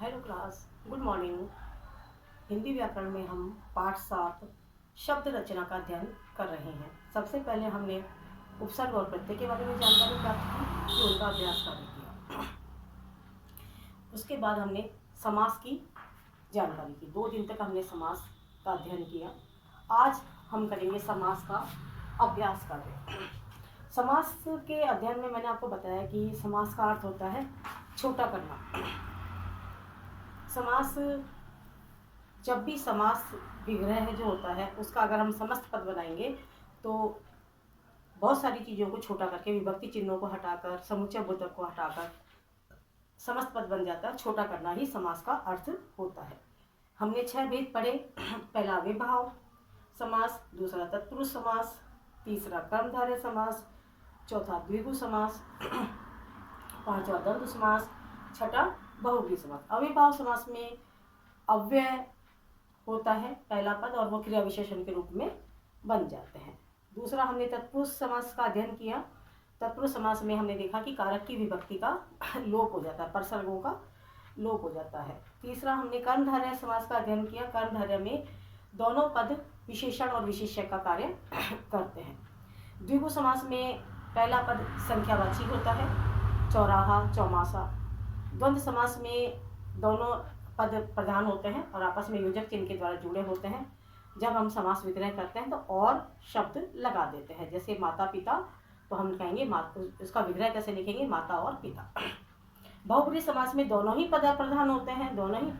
Hello class, good morning. Hindi व्याकरण में हम पाठ 7 शब्द रचना का अध्ययन कर रहे हैं। सबसे पहले हमने उपसर्ग और प्रत्यय के बारे में जानकारी प्राप्त की कि उनका अभ्यास कार्य किया। उसके बाद हमने समास की जानकारी की। 2 दिन तक हमने समास का अध्ययन किया। आज हम करेंगे समास का अभ्यास कार्य। समास के अध्ययन में मैंने आपको बताया कि समास का अर्थ होता है छोटा करना। समास, जब भी समास विग्रह जो होता है उसका अगर हम समस्त पद बनाएंगे तो बहुत सारी चीज़ों को छोटा करके, विभक्ति चिन्हों को हटाकर, समुच्चय बोधक को हटाकर समस्त पद बन जाता है। छोटा करना ही समास का अर्थ होता है। हमने 6 भेद पढ़े। पहला अविभाव समास, दूसरा तत्पुरुष समास, तीसरा कर्मधारय समास, चौथा द्विगु समास, पांचवा द्वंद्व समास, छठा बहुव्रीहि समास। अविभाव समास में अव्यय होता है पहला पद और वो क्रिया विशेषण के रूप में बन जाते हैं। दूसरा हमने तत्पुरुष समास का अध्ययन किया। तत्पुरुष समास में हमने देखा कि कारक की विभक्ति का लोप हो जाता है, परसर्गों का लोप हो जाता है। तीसरा हमने कर्मधारय समास का अध्ययन किया। कर्मधारय में दोनों पद विशेषण और विशेष्य का कार्य करते हैं। द्विगु समास में पहला पद संख्यावाची होता है, चौराहा, चौमासा। द्वंद्व समास में दोनों पद प्रधान होते हैं और आपस में योजक चिन्ह के द्वारा जुड़े होते हैं। जब हम समास विग्रह करते हैं तो और शब्द लगा देते हैं, जैसे माता पिता, तो हम कहेंगे उसका विग्रह कैसे लिखेंगे, माता और पिता। बहुव्रीहि समास में दोनों ही पद प्रधान होते हैं, दोनों ही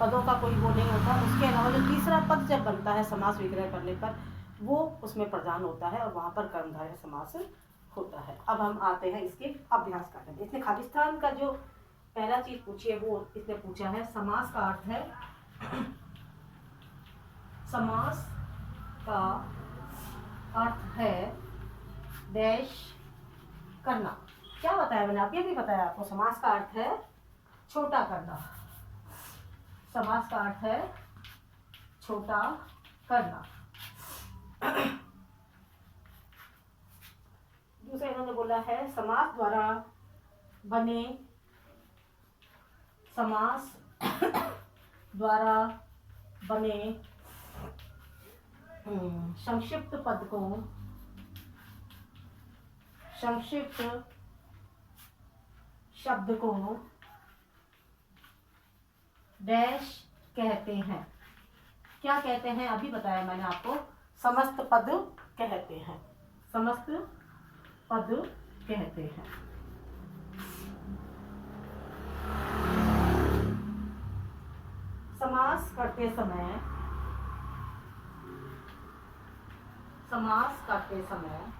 पदों का कोई वो नहीं होता। उसके अलावा जो तीसरा पद जब बनता है समास विग्रह करने पर, वो उसमें प्रधान होता है और वहाँ पर कर्मधारय समास होता है। अब हम आते हैं इसके अभ्यास करने। इसने खालिस्तान का जो पहला चीज पूछी है वो इसने पूछा है, समास का अर्थ है, समास का अर्थ है डैश करना। क्या बताया मैंने, आप ये भी बताया आपको, समास का अर्थ है छोटा करना। समास का अर्थ है छोटा करना। दूसरा इन्होंने बोला है, समास द्वारा बने, समास द्वारा बने संक्षिप्त पद को, संक्षिप्त शब्द को डैश कहते हैं। क्या कहते हैं अभी बताया मैंने आपको, समस्त पद कहते हैं, समस्त पद कहते हैं। समास करते समय, समास करते समय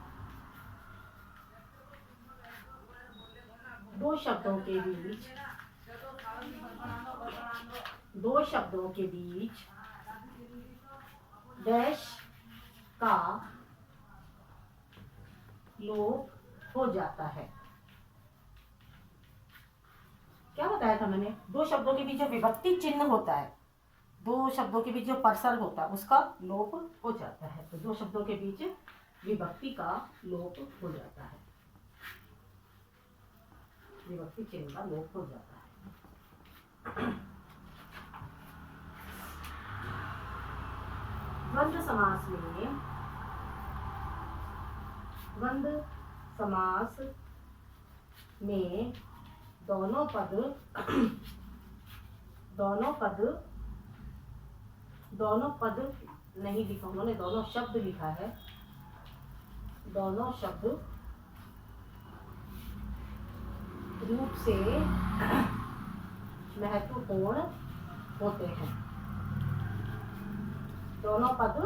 दो शब्दों के बीच, दो शब्दों के बीच डैश का लोप हो जाता है। क्या बताया था मैंने, दो शब्दों के बीच जो विभक्ति चिन्ह होता है, दो शब्दों के बीच जो परसर्ग होता है उसका लोप हो जाता है। तो दो शब्दों के बीच विभक्ति का लोप हो जाता है, विभक्ति चिन्ह का लोप हो जाता है। द्वंद्व समास में, द्वंद्व समास में दोनों पद, दोनों पद नहीं लिखा उन्होंने, दोनों शब्द लिखा है, दोनों शब्द रूप से महत्वपूर्ण होते हैं। दोनों पद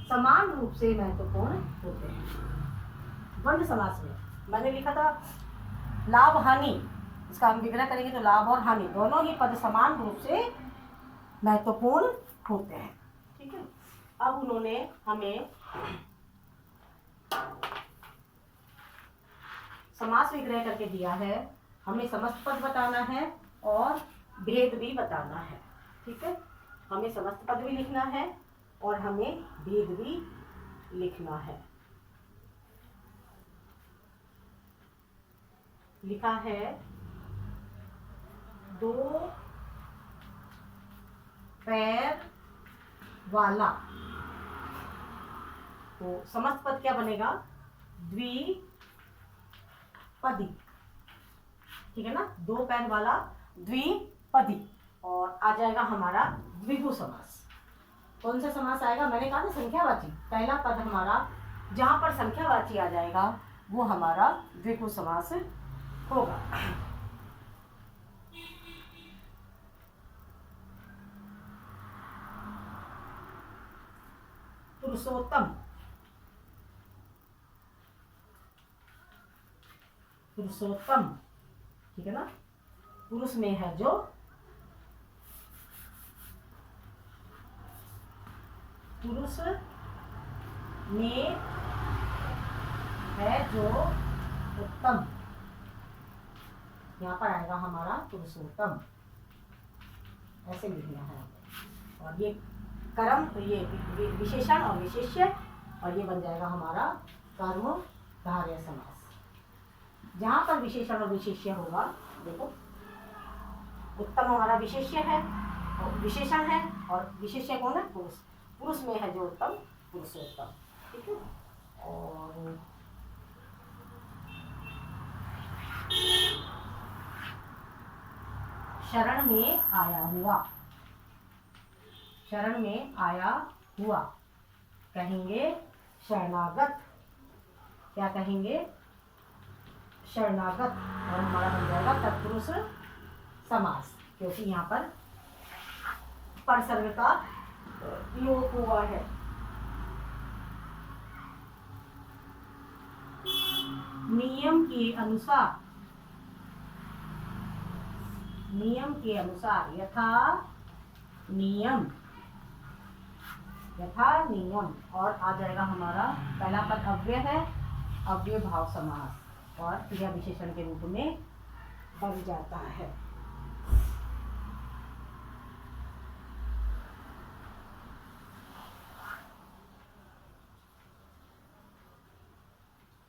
समान रूप से महत्वपूर्ण होते हैं। द्वंद्व समास में मैंने लिखा था लाभ हानि, इसका हम विग्रह करेंगे तो लाभ और हानि दोनों ही पद समान रूप से महत्वपूर्ण होते हैं। ठीक है। अब उन्होंने हमें समास विग्रह करके दिया है, हमें समस्त पद बताना है और भेद भी बताना है। ठीक है, हमें समस्त पद भी लिखना है और हमें भेद भी लिखना है। लिखा है, दो पैर वाला। तो समस्त पद क्या बनेगा? द्विपदी, ठीक है ना, दो पैर वाला द्विपदी। और आ जाएगा हमारा द्विगु समास। कौन सा समास आएगा? मैंने कहा ना संख्यावाची। पहला पद हमारा जहां पर संख्यावाची आ जाएगा वो हमारा द्विगु समास होगा। पुरुषोत्तम, पुरुषोत्तम, ठीक है ना, पुरुष में है जो, पुरुष में है जो उत्तम, यहाँ पर आएगा हमारा पुरुषोत्तम, ऐसे लिखना है। और ये कर्म, तो ये विशेषण और विशेष्य, और ये बन जाएगा हमारा कर्मधारय समास। जहाँ पर विशेषण और विशेष्य होगा, देखो उत्तम हमारा विशेष्य है और विशेषण है, और विशेष्य कौन है? पुरुष। पुरुष में है जो उत्तम, पुरुषोत्तम, ठीक है। और शरण में आया हुआ, शरण में आया हुआ कहेंगे शरणागत। क्या कहेंगे? शरणागत। और हमारा बन जाएगा तत्पुरुष समास, क्योंकि यहाँ पर परसर्ग का लोप हुआ है। नियम के अनुसार, नियम के अनुसार, यथा नियम, यथा नियम। और आ जाएगा हमारा पहला पद अव्यय है, अव्यय भाव समास, और क्रिया विशेषण के रूप में बन जाता है।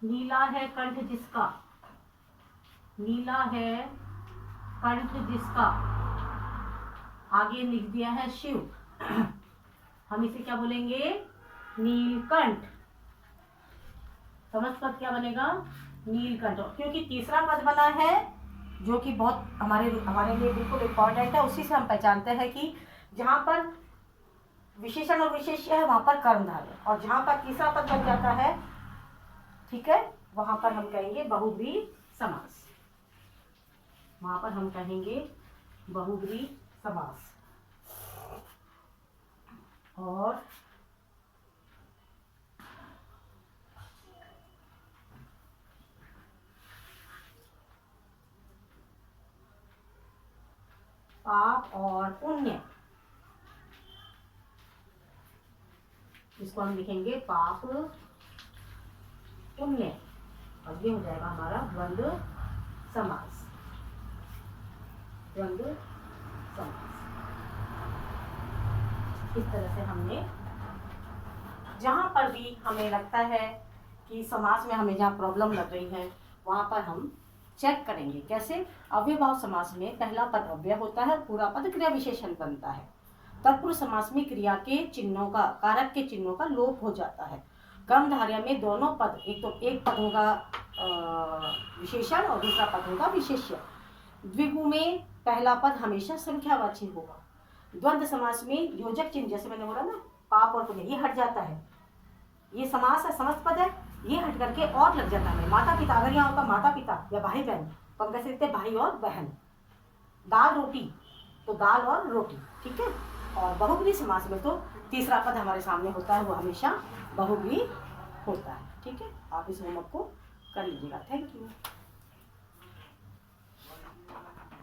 नीला है कंठ जिसका, नीला है कंठ जिसका, आगे लिख दिया है शिव, हम इसे क्या बोलेंगे? नीलकंठ। समस्त पद क्या बनेगा? नीलकंठ। क्योंकि तीसरा पद बना है जो कि बहुत हमारे लिए बिल्कुल इम्पोर्टेंट है, उसी से हम पहचानते हैं कि जहाँ पर विशेषण और विशेष्य है वहाँ पर कर्मधारय, और जहाँ पर तीसरा पद बन जाता है, ठीक है, वहाँ पर हम कहेंगे बहुव्रीहि समास, वहाँ पर हम कहेंगे बहुव्रीहि समास। और पाप और पुण्य, इसको हम लिखेंगे पाप पुण्य, और ये हो जाएगा हमारा द्वंद्व समास, द्वंद्व समास। इस तरह से हमने, जहाँ पर भी हमें लगता है कि समास में हमें जहाँ प्रॉब्लम लग रही है वहाँ पर हम चेक करेंगे। कैसे? अव्ययभाव समास में पहला पद अव्यय होता है, पूरा पद क्रिया विशेषण बनता है। तत्पुरुष समास में क्रिया के चिन्हों का, कारक के चिन्हों का लोप हो जाता है। कर्मधारय में दोनों पद, एक पद होगा विशेषण और दूसरा पद होगा विशेष्य। द्विगु में पहला पद हमेशा संख्यावाची होगा। द्वंद्व समास में योजक चिन्ह, जैसे मैंने बोला ना, पाप और पुण्य, ये हट जाता है। ये समास है, समस्त पद है, ये हट करके और लग जाता है माता पिता। अगर यहाँ होता माता पिता या भाई बहन, पंक्ति से लिखते भाई और बहन। दाल रोटी, तो दाल और रोटी, ठीक है। और बहुव्रीहि समास में तो तीसरा पद हमारे सामने होता है, वो हमेशा बहुव्रीहि होता है, ठीक है। आप इस होमवर्क को कर लीजिएगा। Thank you.